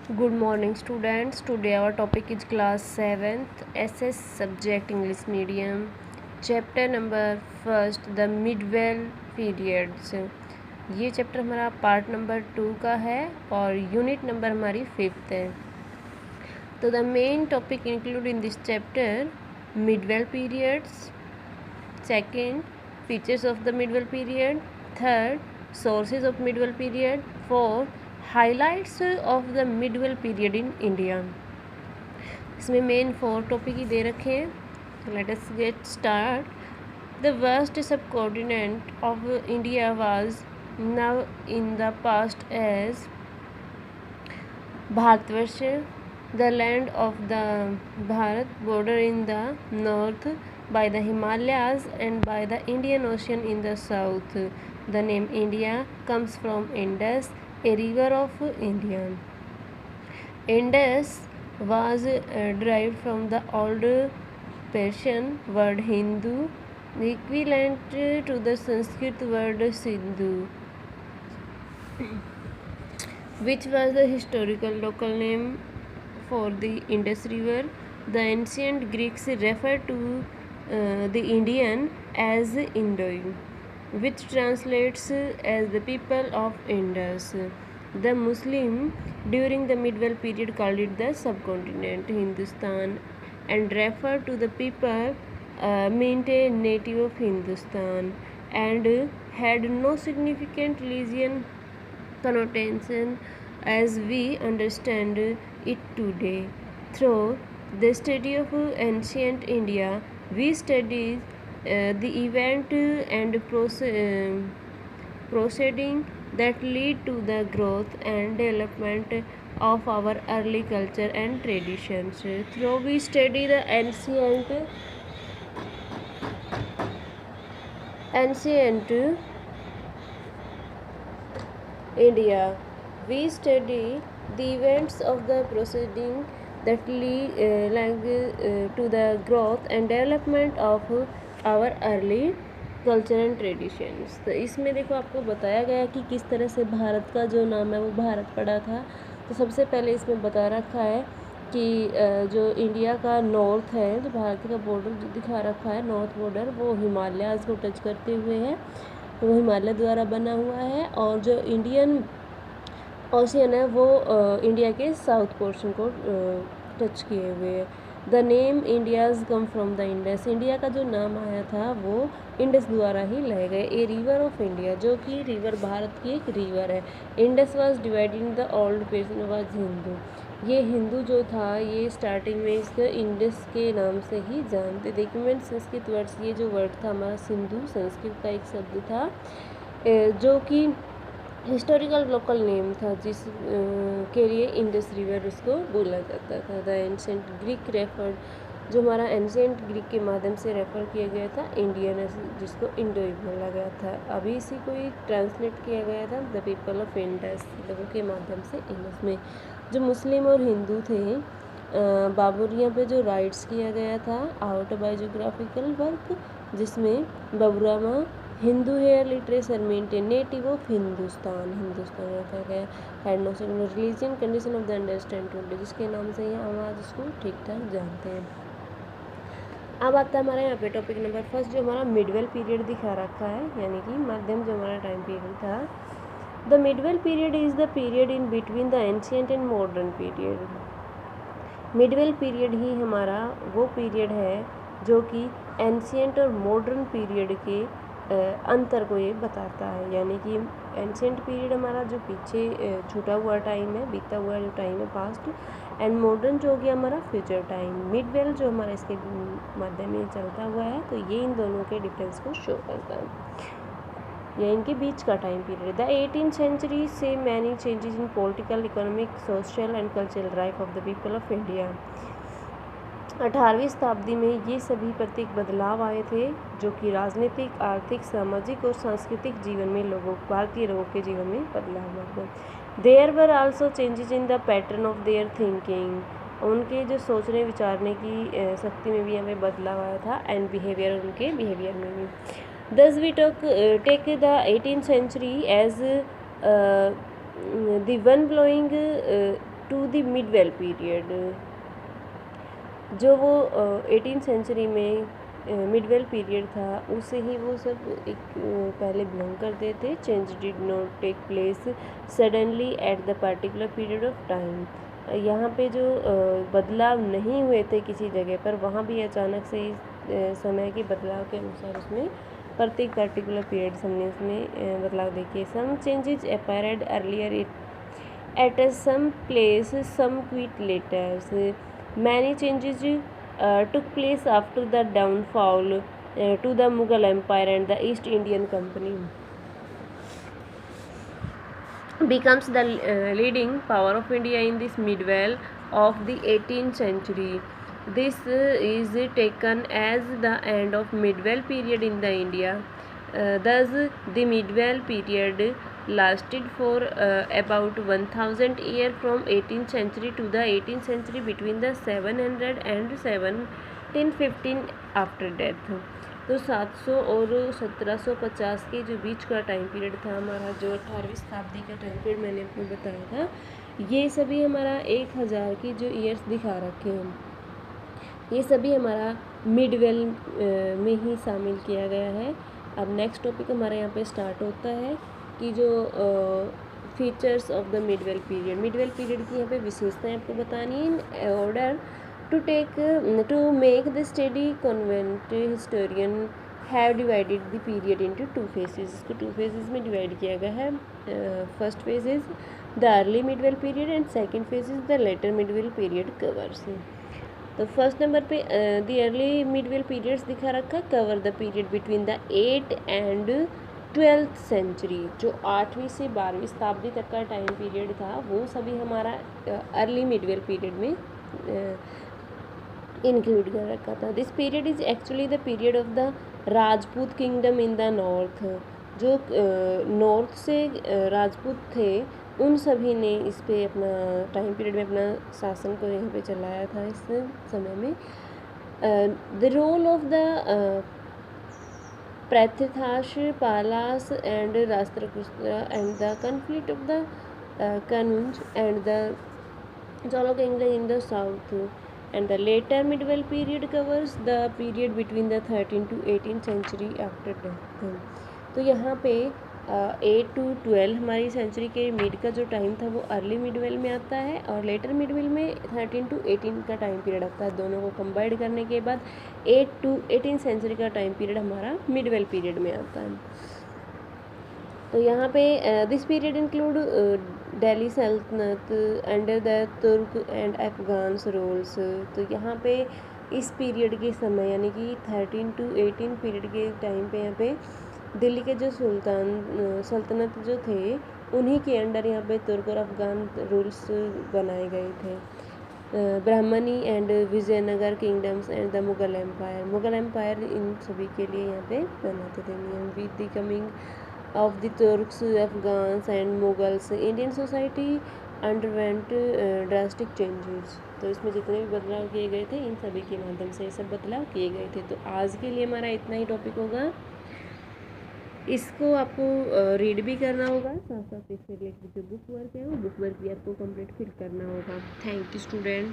Good morning, students. Today our topic is class 7th SS subject English medium. Chapter number first the medieval periods. ये chapter हमारा part number 2 का है और unit number हमारी 5th है. तो the main topic include in this chapter medieval periods. Second, features of the medieval period. Third, sources of medieval period. Fourth, highlights of the medieval period in India. इसमें main 4 topic ही दे रखे हैं. Let us get start. The vast subcontinent of India was now in the past as Bharatvarsha, the land of the Bharat border in the north by the Himalayas and by the Indian Ocean in the south. The name India comes from Indus, a river of India. Indus was derived from the old Persian word Hindu, the equivalent to the Sanskrit word Sindhu, which was the historical local name for the Indus River. The ancient Greeks referred to the Indian as Indoi, which translates as the people of Indus. The Muslim during the medieval period called it the subcontinent Hindustan and referred to the people meant a native of Hindustan and had no significant religion connotation as we understand it today. Through the study of ancient India, we study the event and proceeding that lead to the growth and development of our early culture and traditions. Through we study the ancient India, we study the events of the proceeding that lead to the growth and development of our early culture and traditions. तो इसमें देखो आपको बताया गया कि किस तरह से भारत का जो नाम है वो भारत पड़ा था. तो सबसे पहले इसमें बता रखा है कि जो इंडिया का नॉर्थ है, जो भारत का बॉर्डर दिखा रखा है, नॉर्थ बॉर्डर वो हिमालयाज़ को टच करते हुए है, वो हिमालय द्वारा बना हुआ है. और जो इंडियन ओशियन है वो इंडिया के साउथ पोर्शन को टच किए हुए है. The name India's come from the Indus. India का जो नाम आया था वो इंडस द्वारा ही लाए गए. ए रिवर ऑफ इंडिया, जो कि रिवर भारत की एक रिवर है. Indus was divided in the old person was Hindu. ये हिंदू जो था ये स्टार्टिंग में इसका इंडस के नाम से ही जानते. देखिए मैं संस्कृत वर्ड्स, ये जो वर्ड था हमारा सिंधु संस्कृत का एक शब्द था जो कि हिस्टोरिकल लोकल नेम था जिस के लिए इंडस रिवर उसको बोला जाता था. द एंशिएंट ग्रीक रेफर्ड, जो हमारा एंशिएंट ग्रीक के माध्यम से रेफ़र किया गया था इंडियन, जिसको इंडोई बोला गया था. अभी इसी को ही ट्रांसलेट किया गया था द पीपल ऑफ इंडस, लोगों के माध्यम से इंडस में. जो मुस्लिम और हिंदू थे बाबुरिया पे जो राइट्स किया गया था ऑटोबायोग्राफिकल वर्क, जिसमें Baburnama Hindu here literature maintain native of Hindustan रखा गया. Had no secular religion condition of the understand today, जिसके नाम से ही हम आज उसको ठीक ठाक जानते हैं. अब आता है हमारा यहाँ पे टॉपिक नंबर फर्स्ट, जो हमारा मिडवेल पीरियड दिखा रखा है, यानी कि मध्यम जो हमारा टाइम पीरियड था. The medieval period is the period in between the ancient and modern period. Medieval period ही हमारा वो पीरियड है जो कि एंशिएंट और मॉडर्न पीरियड के अंतर को ये बताता है. यानी कि एंशिएंट पीरियड हमारा जो पीछे छूटा हुआ टाइम है, बीता हुआ जो टाइम है पास्ट, एंड मॉडर्न जो हो गया हमारा फ्यूचर टाइम. मिडवेल जो हमारा इसके मध्य में चलता हुआ है, तो ये इन दोनों के डिफरेंस को शो करता है, या इनके बीच का time period. The 18th century से many changes in political, economic, social and cultural life of the people of India. 18वीं शताब्दी में ये सभी प्रत्येक बदलाव आए थे जो कि राजनीतिक, आर्थिक, सामाजिक और सांस्कृतिक जीवन में भारतीय लोगों के जीवन में बदलाव आए. There were also changes in the pattern of their thinking. उनके जो सोचने विचारने की शक्ति में भी हमें बदलाव आया था, एंड बिहेवियर, उनके बिहेवियर में भी. Thus we take the 18th century as the one blowing to the medieval period. जो वो 18th सेंचुरी में मिडवेल पीरियड था उसे ही वो सब एक पहले बिलोंग करते थे। Change did not take place suddenly at the particular period of time. यहाँ पे जो बदलाव नहीं हुए थे किसी जगह पर, वहाँ भी अचानक से इस समय के बदलाव के अनुसार उसमें प्रत्येक पर्टिकुलर पीरियड हमने उसमें बदलाव देखे। Some changes appeared earlier at some place, some quite later. Many changes took place after the downfall to the Mughal Empire, and the East Indian Company becomes the leading power of India in this midwell of the 18th century. This is taken as the end of midwell period in the India. Thus, the midwell period lasted for about 1000 years from 18th century to the 18th century, between the 700 and 1715 after death. तो 700 और 1750 के जो बीच का time period था हमारा, जो 18वीं शताब्दी का टाइम पीरियड मैंने आपको बताया था, ये सभी हमारा 1000 की जो ईयर्स दिखा रखे हैं, ये सभी हमारा मिडवेल में ही शामिल किया गया है। अब नेक्स्ट टॉपिक हमारा यहाँ पे स्टार्ट होता है कि जो features of the medieval period. Medieval period की यहाँ पे विशेषताएं आपको बतानी है। In order to make the study, convent historian have divided the period into two phases. इसको two phases में divide किया गया है। First phase is the early medieval period and second phase is the later medieval period covers. तो first number पे the early medieval periods दिखा रखा, cover the period between the 8th and 12th century। जो 8वीं से 12वीं शताब्दी तक का टाइम पीरियड था वो सभी हमारा अर्ली मिडवेल पीरियड में इंक्लूड कर रखा था। This period is actually the period of the Rajput kingdom in the north. जो नॉर्थ से राजपूत थे उन सभी ने इस पे अपना टाइम पीरियड में अपना शासन को यहाँ पे चलाया था इस समय में। The role of the Pratiharas Palas and Rashtrakuta and the conflict of the Kannauj and the Cholo kingdom in the south, and the later medieval period covers the period between the 13th to 18th century after death। तो यहाँ पे 8 to 12 हमारी century के mid का जो time था वो early Midvale में आता है, और लेटर मिडवेल में 13 to 18 का टाइम पीरियड आता है। दोनों को कंबाइंड करने के बाद 8 to 18 सेंचुरी का टाइम पीरियड हमारा मिडवेल पीरियड में आता है। तो यहाँ पे दिस पीरियड इंक्लूड दिल्ली सल्तनत अंडर द तुर्क एंड अफगान रूल्स। तो यहाँ पे इस पीरियड के समय यानी कि 13 to 18 पीरियड के टाइम पे यहाँ पे दिल्ली के जो सल्तनत जो थे उन्हीं के अंडर यहाँ पे तुर्क और अफगान रूल्स बनाए गए थे। Bahmani and Vijayanagar kingdoms and the Mughal empire. Mughal empire इन सभी के लिए यहाँ पे बनाते थे नियम। With the coming of the Turks, Afghans and Mughals, Indian society underwent drastic changes। तो इसमें जितने भी बदलाव किए गए थे इन सभी के माध्यम से सब बदलाव किए गए थे। तो आज के लिए हमारा इतना ही टॉपिक होगा। इसको आपको रीड भी करना होगा, साथ साथ इससे रिलेटेड जो बुक वर्क है वो बुक वर्क भी आपको कंप्लीट फिल करना होगा। Thank you students.